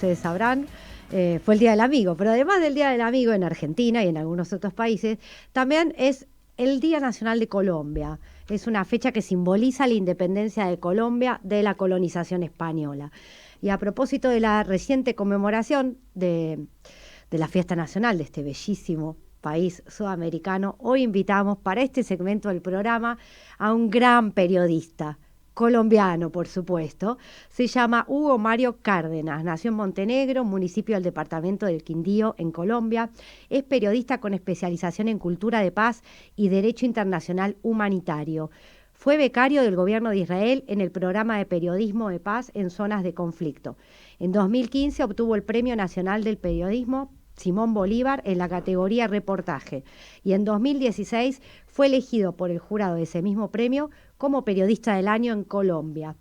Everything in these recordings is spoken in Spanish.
ustedes sabrán, fue el Día del Amigo, pero además del Día del Amigo en Argentina y en algunos otros países, también es el Día Nacional de Colombia. Es una fecha que simboliza la independencia de Colombia de la colonización española. Y a propósito de la reciente conmemoración de la fiesta nacional de este bellísimo país sudamericano, hoy invitamos para este segmento del programa a un gran periodista, colombiano, por supuesto. Se llama Hugo Mario Cárdenas, nació en Montenegro, municipio del departamento del Quindío, en Colombia. Es periodista con especialización en cultura de paz y derecho internacional humanitario. Fue becario del gobierno de Israel en el programa de periodismo de paz en zonas de conflicto. En 2015 obtuvo el Premio Nacional del Periodismo Simón Bolívar en la categoría reportaje y en 2016 fue elegido por el jurado de ese mismo premio como periodista del año en Colombia.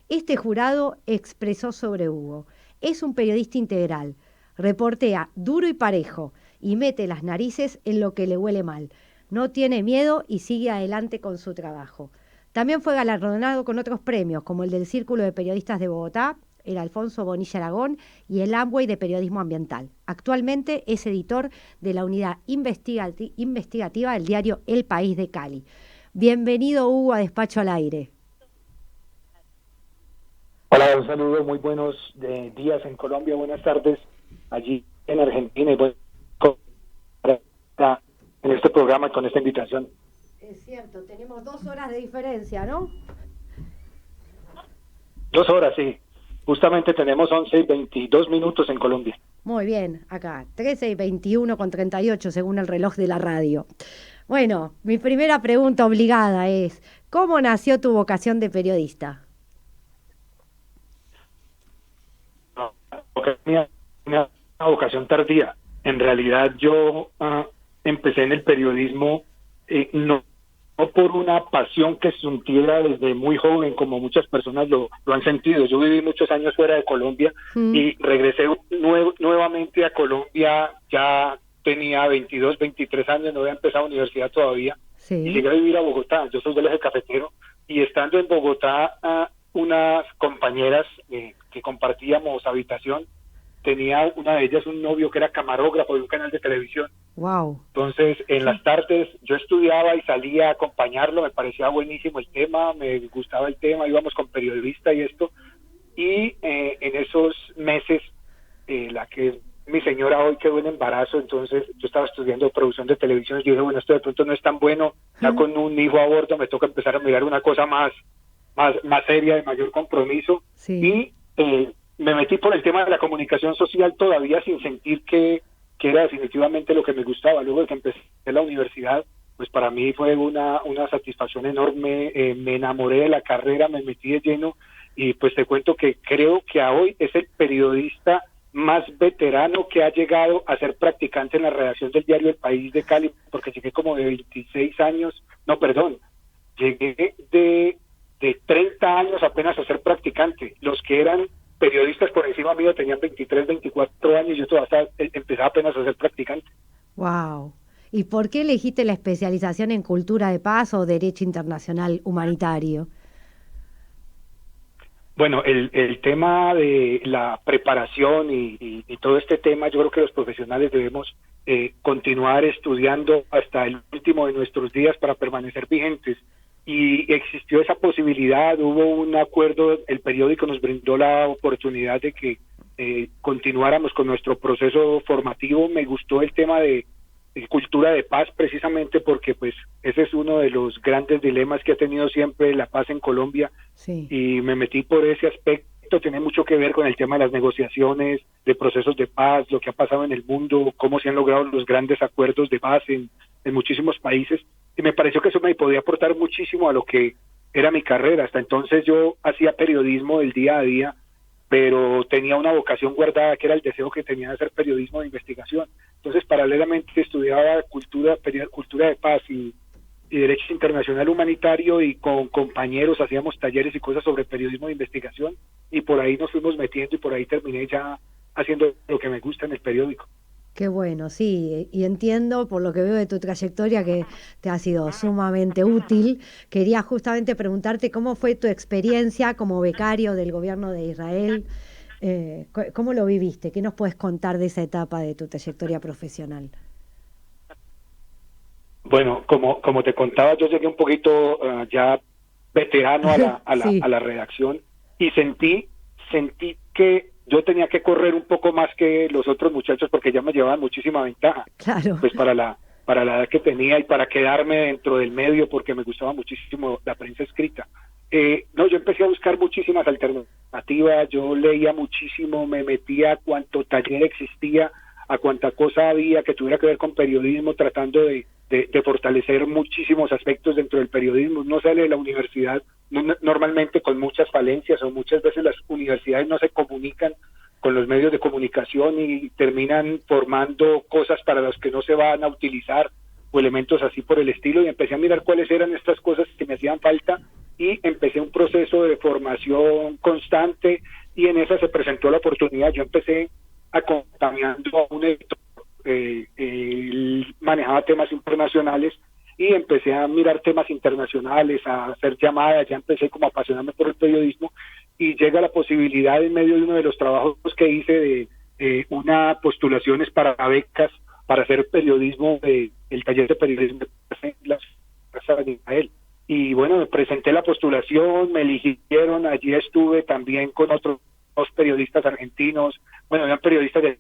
Este jurado expresó sobre Hugo: es un periodista integral, reportea duro y parejo y mete las narices en lo que le huele mal. No tiene miedo y sigue adelante con su trabajo. También fue galardonado con otros premios, como el del Círculo de Periodistas de Bogotá, el Alfonso Bonilla Aragón y el Amway de Periodismo Ambiental. Actualmente es editor de la unidad investigativa del diario El País de Cali. Bienvenido, Hugo, a Despacho al Aire. Hola, un saludo, muy buenos días en Colombia, buenas tardes allí en Argentina y bueno, en este programa con esta invitación. Es cierto, tenemos 2 horas de diferencia, ¿no? 2 horas, sí. Justamente tenemos 11:22 en Colombia. Muy bien, acá, 13:21:38 según el reloj de la radio. Bueno, mi primera pregunta obligada es: ¿cómo nació tu vocación de periodista? Una vocación tardía. En realidad yo empecé en el periodismo no por una pasión que sintiera desde muy joven, como muchas personas lo han sentido. Yo viví muchos años fuera de Colombia y regresé nuevamente a Colombia, ya tenía 22, 23 años, no había empezado universidad todavía, y llegué a vivir a Bogotá. Yo soy del eje cafetero, y estando en Bogotá, unas compañeras que compartíamos habitación, tenía una de ellas un novio que era camarógrafo de un canal de televisión. Wow. Entonces, en las tardes yo estudiaba y salía a acompañarlo, me parecía buenísimo el tema, me gustaba el tema, íbamos con periodista y esto, y en esos meses, la que es mi señora hoy quedó en embarazo, entonces yo estaba estudiando producción de televisión y yo dije, bueno, esto de pronto no es tan bueno, ya con un hijo a bordo me toca empezar a mirar una cosa más seria, de mayor compromiso, y me metí por el tema de la comunicación social todavía sin sentir que era definitivamente lo que me gustaba. Luego de que empecé la universidad, pues para mí fue una satisfacción enorme, me enamoré de la carrera, me metí de lleno, y pues te cuento que creo que a hoy es el periodista más veterano que ha llegado a ser practicante en la redacción del diario El País de Cali, porque llegué como de 26 años, no, perdón, llegué de 30 años apenas a ser practicante. Los que eran periodistas por encima mío tenían 23, 24 años y yo todavía empezaba apenas a ser practicante. Wow. ¿Y por qué elegiste la especialización en cultura de paz o derecho internacional humanitario? Bueno, el tema de la preparación y todo este tema, yo creo que los profesionales debemos continuar estudiando hasta el último de nuestros días para permanecer vigentes. Y existió esa posibilidad, hubo un acuerdo, el periódico nos brindó la oportunidad de que continuáramos con nuestro proceso formativo. Me gustó el tema de cultura de paz, precisamente porque pues ese es uno de los grandes dilemas que ha tenido siempre la paz en Colombia, y me metí por ese aspecto. Tiene mucho que ver con el tema de las negociaciones, de procesos de paz, lo que ha pasado en el mundo, cómo se han logrado los grandes acuerdos de paz en muchísimos países, y me pareció que eso me podía aportar muchísimo a lo que era mi carrera. Hasta entonces yo hacía periodismo del día a día, pero tenía una vocación guardada que era el deseo que tenía de hacer periodismo de investigación. Entonces paralelamente estudiaba cultura de paz y derecho internacional humanitario, y con compañeros hacíamos talleres y cosas sobre periodismo de investigación, y por ahí nos fuimos metiendo y por ahí terminé ya haciendo lo que me gusta en el periódico. Qué bueno, sí, y entiendo por lo que veo de tu trayectoria que te ha sido sumamente útil. Quería justamente preguntarte cómo fue tu experiencia como becario del gobierno de Israel ¿Cómo lo viviste? ¿Qué nos puedes contar de esa etapa de tu trayectoria profesional? Bueno, como te contaba, yo llegué un poquito ya veterano a Sí, la redacción y sentí que yo tenía que correr un poco más que los otros muchachos porque ya me llevaban muchísima ventaja, claro. pues para la edad que tenía y para quedarme dentro del medio porque me gustaba muchísimo la prensa escrita. No, yo empecé a buscar muchísimas alternativas, yo leía muchísimo, me metía a cuanto taller existía, a cuanta cosa había que tuviera que ver con periodismo, tratando de fortalecer muchísimos aspectos dentro del periodismo. Uno sale de la universidad normalmente con muchas falencias, o muchas veces las universidades no se comunican con los medios de comunicación y terminan formando cosas para las que no se van a utilizar o elementos así por el estilo, y empecé a mirar cuáles eran estas cosas que me hacían falta y empecé un proceso de formación constante, y en esa se presentó la oportunidad. Yo empecé acompañando a un editor, él manejaba temas internacionales y empecé a mirar temas internacionales, a hacer llamadas, ya empecé como a apasionarme por el periodismo, y llega la posibilidad en medio de uno de los trabajos que hice de una postulaciones para becas para hacer periodismo, el taller de periodismo en la Casa de Israel. Y bueno, me presenté la postulación, me eligieron, allí estuve también con otros dos periodistas argentinos, bueno, eran periodistas de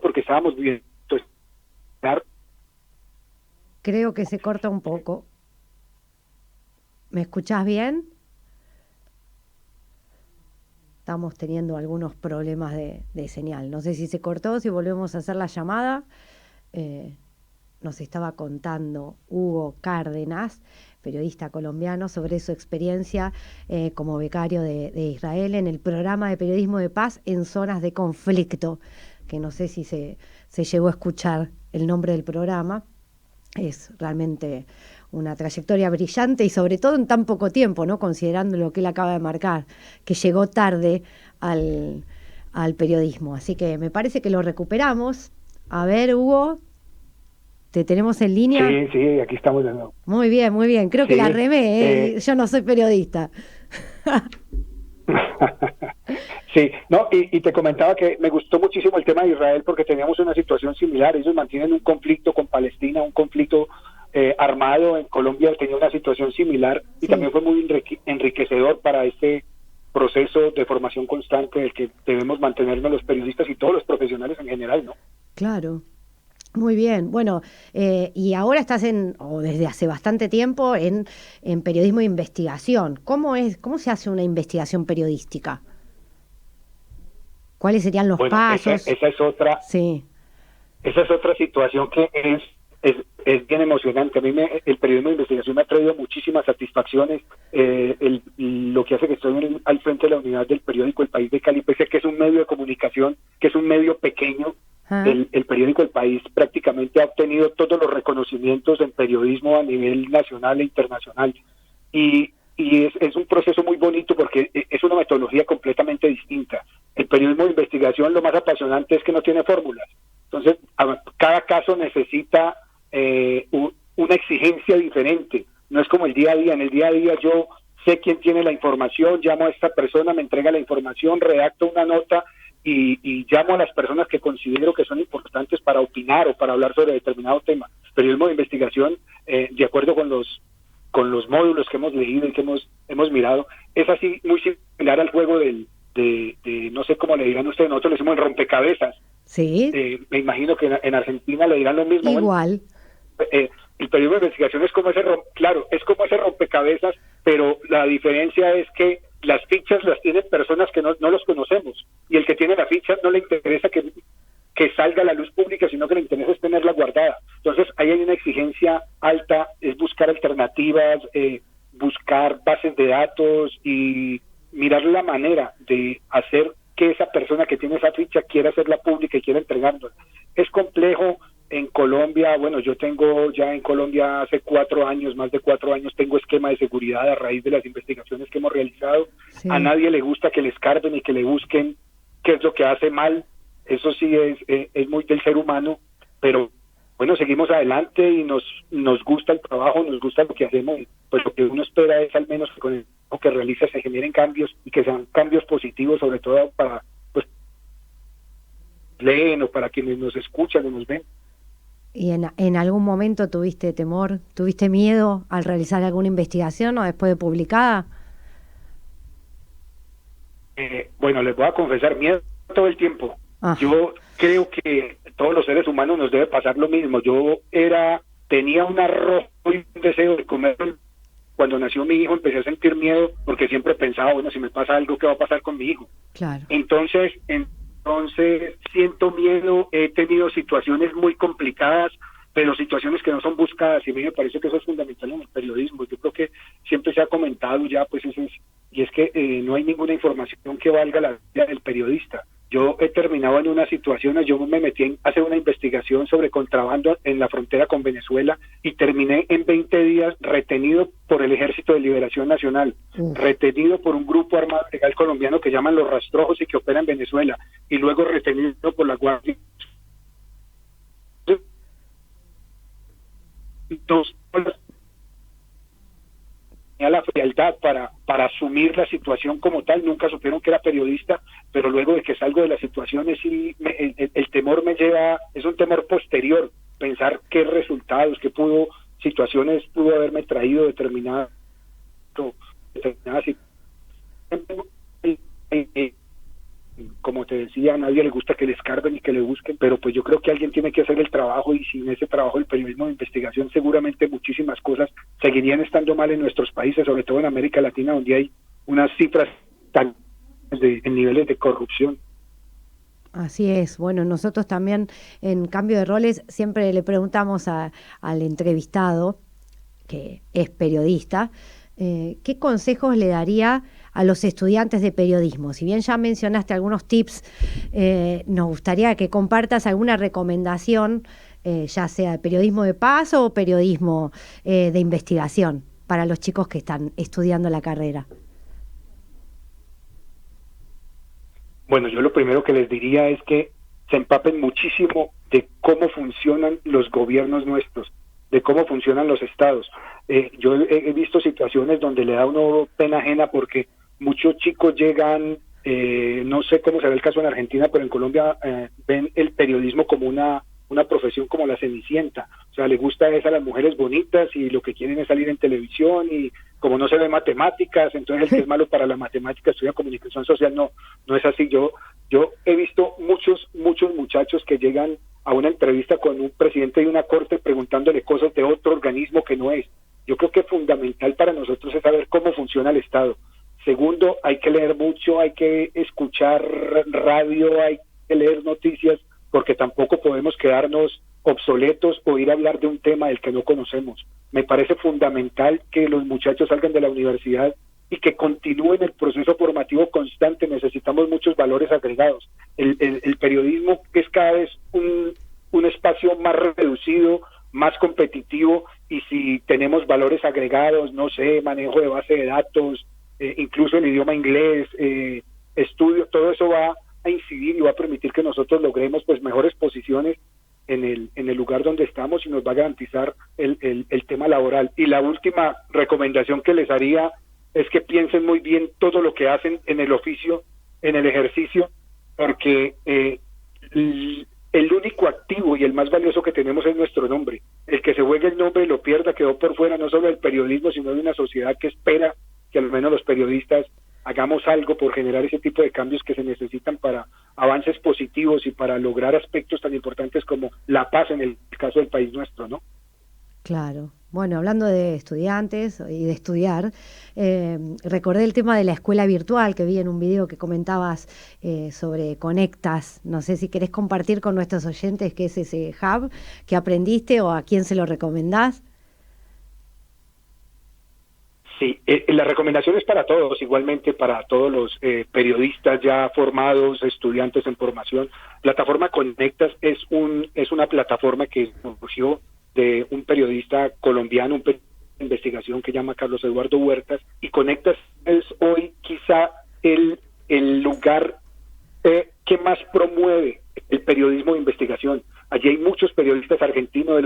porque estábamos bien. Entonces, Creo que se corta un poco. ¿Me escuchás bien? Estamos teniendo algunos problemas de señal. No sé si se cortó, si volvemos a hacer la llamada. Eh, Nos estaba contando Hugo Cárdenas, periodista colombiano, sobre su experiencia como becario de Israel en el programa de periodismo de paz en zonas de conflicto, que no sé si se llegó a escuchar el nombre del programa. Es realmente una trayectoria brillante y sobre todo en tan poco tiempo, ¿no? Considerando lo que él acaba de marcar, que llegó tarde al periodismo. Así que me parece que lo recuperamos. A ver, Hugo, ¿te tenemos en línea? sí, sí, aquí estamos de nuevo. Muy bien, muy bien. Creo que la Sí, remé, ¿eh? Yo no soy periodista. sí, no, y te comentaba que me gustó muchísimo el tema de Israel porque teníamos una situación similar. Ellos mantienen un conflicto con Palestina, un conflicto armado. En Colombia tenía una situación similar y Sí, también fue muy enriquecedor para este proceso de formación constante del que debemos mantenernos los periodistas y todos los profesionales en general, ¿no? claro. Muy bien. Bueno, y ahora estás o desde hace bastante tiempo, en periodismo de investigación. ¿Cómo se hace una investigación periodística? ¿Cuáles serían los Bueno, pasos? Sí, esa es otra situación que es bien emocionante. A mí el periodismo de investigación me ha traído muchísimas satisfacciones. Lo que hace que estoy al frente de la unidad del periódico El País de Cali, pese a que es un medio de comunicación, que es un medio pequeño. ah, El periódico El País prácticamente ha obtenido todos los reconocimientos en periodismo a nivel nacional e internacional. Y es un proceso muy bonito porque es una metodología completamente distinta. El periodismo de investigación, lo más apasionante es que no tiene fórmulas. Entonces, cada caso necesita una exigencia diferente. No es como el día a día. En el día a día yo sé quién tiene la información, llamo a esta persona, me entrega la información, redacto una nota y llamo a las personas que considero que son importantes para opinar o para hablar sobre determinado tema. Periodismo de investigación, de acuerdo con los módulos que hemos leído y que hemos mirado, es así muy similar al juego no sé cómo le dirán ustedes, nosotros le decimos el rompecabezas. sí, Me imagino que en Argentina le dirán lo mismo. Bueno, igual. el periodismo de investigación es como claro, es como ese rompecabezas, pero la diferencia es que las fichas las tienen personas que no los conocemos, y el que tiene la ficha no le interesa que salga a la luz pública, sino que le interesa es tenerla guardada. Entonces ahí hay una exigencia alta, es buscar alternativas, buscar bases de datos y mirar la manera de hacer que esa persona que tiene esa ficha quiera hacerla pública y quiera entregarla. Es complejo. En Colombia, bueno, yo tengo ya en Colombia hace 4 años, más de 4 años, tengo esquema de seguridad a raíz de las investigaciones que hemos realizado. A Sí, nadie le gusta que le escarben y que le busquen qué es lo que hace mal. Eso sí es muy del ser humano, pero bueno, seguimos adelante y nos gusta el trabajo, nos gusta lo que hacemos, pues lo que uno espera es al menos que con el trabajo que realiza se generen cambios y que sean cambios positivos, sobre todo para pues leen o para quienes nos escuchan o nos ven. ¿Y en algún momento tuviste temor, tuviste miedo al realizar alguna investigación o después de publicada? Bueno, les voy a confesar, miedo todo el tiempo. Yo creo que todos los seres humanos nos debe pasar lo mismo. Yo tenía un arrojo y un deseo de comer. Cuando nació mi hijo empecé a sentir miedo porque siempre pensaba, bueno, si me pasa algo, ¿qué va a pasar con mi hijo? Claro. Entonces siento miedo, he tenido situaciones muy complicadas, pero situaciones que no son buscadas, y a mí me parece que eso es fundamental en el periodismo. Yo creo que siempre se ha comentado ya, pues eso es, y es que no hay ninguna información que valga la vida del periodista. Yo he terminado en una situación, yo me metí a hacer una investigación sobre contrabando en la frontera con Venezuela y terminé en 20 días retenido por el Ejército de Liberación Nacional, retenido por un grupo armado legal colombiano que llaman los rastrojos y que opera en Venezuela, y luego retenido por la Guardia. Entonces, tenía la frialdad para asumir la situación como tal, nunca supieron que era periodista, pero luego de que salgo de las situaciones sí el temor me lleva, es un temor posterior, pensar qué resultados, situaciones pudo haberme traído determinadas situaciones. Como te decía, a nadie le gusta que le escarben y que le busquen, pero pues yo creo que alguien tiene que hacer el trabajo, y sin ese trabajo el periodismo de investigación seguramente muchísimas cosas seguirían estando mal en nuestros países, sobre todo en América Latina, donde hay unas cifras tan en niveles de corrupción. Así es. Bueno, nosotros también en Cambio de Roles siempre le preguntamos al entrevistado, que es periodista, ¿qué consejos le daría a los estudiantes de periodismo? Si bien ya mencionaste algunos tips, nos gustaría que compartas alguna recomendación, ya sea de periodismo de paso o periodismo de investigación, para los chicos que están estudiando la carrera. Bueno, yo lo primero que les diría es que se empapen muchísimo de cómo funcionan los gobiernos nuestros, de cómo funcionan los estados. Yo he visto situaciones donde le da a uno pena ajena porque muchos chicos llegan, no sé cómo será el caso en Argentina, pero en Colombia ven el periodismo como una profesión como la Cenicienta. O sea, le gusta a las mujeres bonitas y lo que quieren es salir en televisión, y como no se ve matemáticas, entonces el que es malo para la matemática estudia comunicación social. No es así. Yo he visto muchos muchachos que llegan a una entrevista con un presidente de una corte preguntándole cosas de otro organismo que no es. Yo creo que fundamental para nosotros es saber cómo funciona el Estado. Segundo, hay que leer mucho, hay que escuchar radio, hay que leer noticias, porque tampoco podemos quedarnos obsoletos o ir a hablar de un tema del que no conocemos. Me parece fundamental que los muchachos salgan de la universidad y que continúen el proceso formativo constante. Necesitamos muchos valores agregados. El periodismo es cada vez un espacio más reducido, más competitivo, y si tenemos valores agregados, no sé, manejo de base de datos, incluso el idioma inglés, estudio, todo eso va a incidir y va a permitir que nosotros logremos pues mejores posiciones en el lugar donde estamos, y nos va a garantizar el tema laboral. Y la última recomendación que les haría es que piensen muy bien todo lo que hacen en el oficio, en el ejercicio, porque el único activo y el más valioso que tenemos es nuestro nombre. El que se juegue el nombre y lo pierda quedó por fuera, no solo del periodismo, sino de una sociedad que espera que al menos los periodistas hagamos algo por generar ese tipo de cambios que se necesitan para avances positivos y para lograr aspectos tan importantes como la paz en el caso del país nuestro, ¿no? Claro. Bueno, hablando de estudiantes y de estudiar, recordé el tema de la escuela virtual que vi en un video que comentabas sobre Conectas. No sé si querés compartir con nuestros oyentes qué es ese hub que aprendiste o a quién se lo recomendás. Sí, la recomendación es para todos, igualmente para todos los periodistas ya formados, estudiantes en formación. Plataforma Conectas es una plataforma que surgió de un periodista colombiano, un periodista de investigación que llama Carlos Eduardo Huertas, y Conectas es hoy quizá el lugar que más promueve el periodismo de investigación. Allí hay muchos periodistas argentinos,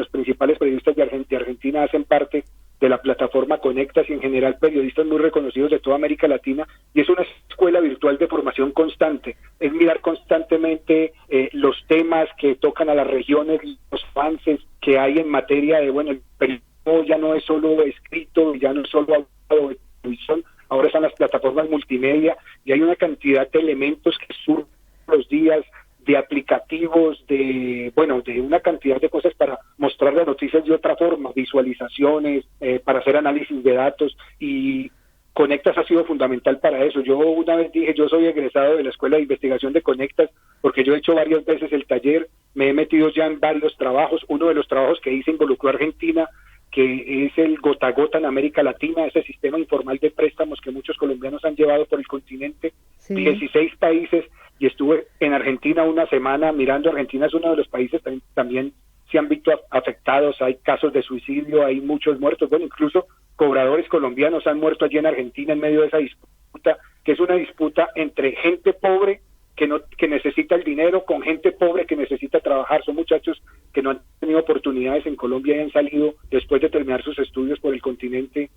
general periodistas muy reconocidos de toda América Latina, y es una escuela virtual de formación constante. Es mirar constantemente los temas que tocan a las regiones, los avances que hay en materia de, bueno, el periodismo ya no es solo escrito, ya no es solo hablado de televisión, ahora están las plataformas multimedia, y hay una cantidad de elementos que surgen los días, de aplicativos, de una cantidad de cosas para mostrar las noticias de otra forma, visualizaciones, para hacer análisis de datos, y Conectas ha sido fundamental para eso. Yo una vez dije, yo soy egresado de la Escuela de Investigación de Conectas, porque yo he hecho varias veces el taller, me he metido ya en varios trabajos. Uno de los trabajos que hice involucró a Argentina, que es el gota a gota en América Latina, ese sistema informal de préstamos que muchos colombianos han llevado por el continente, sí. 16 países, y estuve en Argentina una semana mirando. Argentina es uno de los países también se han visto afectados, hay casos de suicidio, hay muchos muertos, bueno, incluso cobradores colombianos han muerto allí en Argentina en medio de esa disputa, que es una disputa entre gente pobre que necesita el dinero con gente pobre que necesita trabajar. Son muchachos que no han tenido oportunidades en Colombia y han salido después de terminar sus estudios por el continente,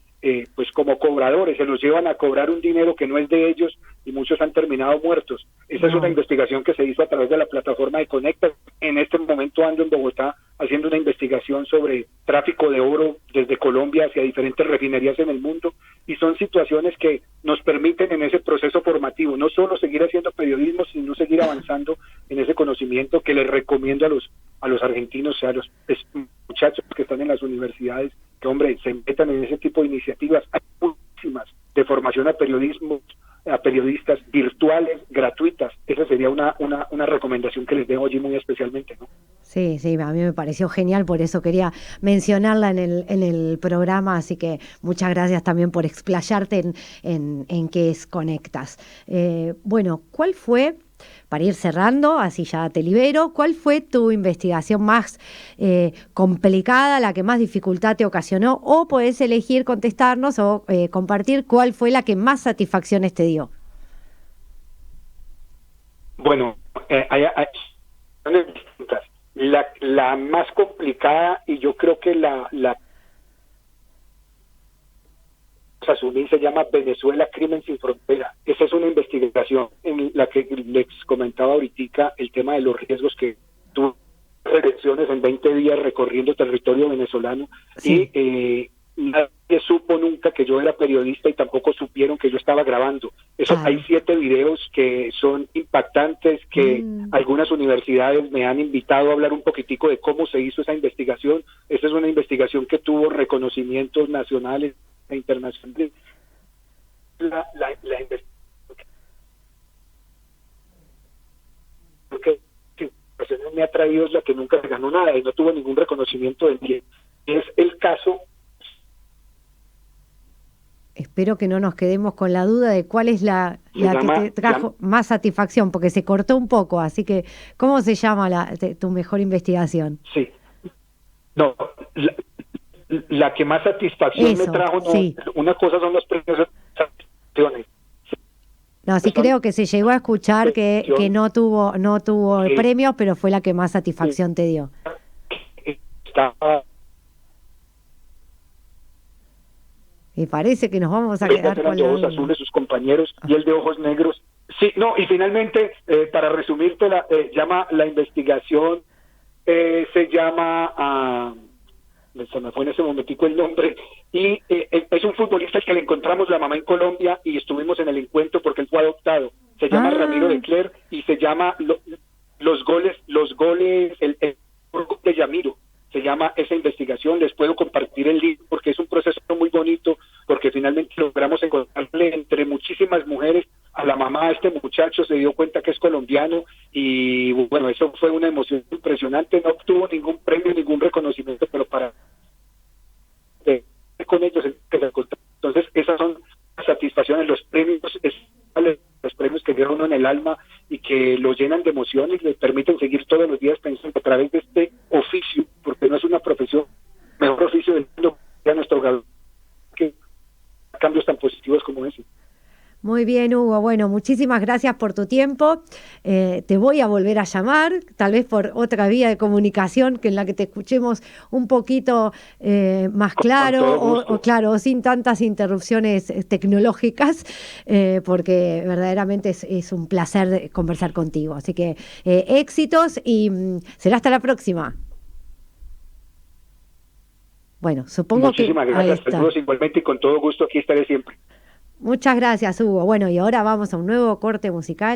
pues como cobradores, se los llevan a cobrar un dinero que no es de ellos, y muchos han terminado muertos. Esa es una investigación que se hizo a través de la plataforma de Conecta. En este momento ando en Bogotá haciendo una investigación sobre tráfico de oro desde Colombia hacia diferentes refinerías en el mundo, y son situaciones que nos permiten en ese proceso formativo no solo seguir haciendo periodismo, sino seguir avanzando en ese conocimiento que les recomiendo a los argentinos, a los muchachos que están en las universidades, que hombre, se metan en ese tipo de iniciativas. Hay muchísimas de formación a periodismo, a periodistas virtuales, gratuitas. Esa sería una recomendación que les dejo allí muy especialmente, ¿no? Sí, a mí me pareció genial, por eso quería mencionarla en el programa, así que muchas gracias también por explayarte en qué es Conectas. Bueno, ¿cuál fue, para ir cerrando, así ya te libero, cuál fue tu investigación más complicada, la que más dificultad te ocasionó? O podés elegir contestarnos o compartir cuál fue la que más satisfacciones te dio. Bueno, hay distintas. La más complicada, y yo creo que la asumí, se llama Venezuela, Crimen sin Frontera. Esa es una investigación en la que les comentaba ahorita el tema de los riesgos que tuve elecciones en 20 días recorriendo territorio venezolano, sí. Y nadie supo nunca que yo era periodista, y tampoco supieron que yo estaba grabando. Eso, hay 7 videos que son impactantes, que algunas universidades me han invitado a hablar un poquitico de cómo se hizo esa investigación. Esa es una investigación que tuvo reconocimientos nacionales e internacionales. La investigación que me ha traído es la que nunca se ganó nada y no tuvo ningún reconocimiento del bien. Es el caso. Espero que no nos quedemos con la duda de cuál es la que te trajo más satisfacción, porque se cortó un poco, así que ¿cómo se llama tu mejor investigación? Sí. No, la que más satisfacción me trajo, no, sí. Una cosa son los premios de satisfacciones. No, sí, creo que se llegó a escuchar que no tuvo premios, pero fue la que más satisfacción te dio. Y parece que nos vamos a quedar con de ojos azules sus compañeros y el de ojos negros. Sí, no, y finalmente, para resumirte, la investigación se llama, se me fue en ese momentico el nombre, y es un futbolista al que le encontramos la mamá en Colombia y estuvimos en el encuentro porque él fue adoptado. Se llama Ramiro de Cler y se llama los goles, el gol de Yamiro. Se llama esa investigación. Les puedo compartir el link porque es un proceso muy bonito, porque finalmente logramos encontrarle entre muchísimas mujeres a la mamá. Este muchacho se dio cuenta que es colombiano y bueno, eso fue una emoción impresionante. No obtuvo ningún premio, ningún reconocimiento, pero para con ellos. Entonces esas son las satisfacciones, los premios que lleva uno en el alma y que lo llenan de emociones y le permiten seguir todos los días pensando a través de este oficio, porque no es una profesión, mejor oficio del mundo, a nuestro grado, que cambios tan positivos como ese. Muy Muy bien, Hugo. Bueno, muchísimas gracias por tu tiempo. Te voy a volver a llamar, tal vez por otra vía de comunicación que en la que te escuchemos un poquito más claro todo gusto. o claro, o sin tantas interrupciones tecnológicas, porque verdaderamente es un placer conversar contigo. Así que éxitos y será hasta la próxima. Bueno, supongo Muchísimas que ahí gracias, está. saludos igualmente y con todo gusto aquí estaré siempre. Muchas gracias, Hugo. Bueno, y ahora vamos a un nuevo corte musical.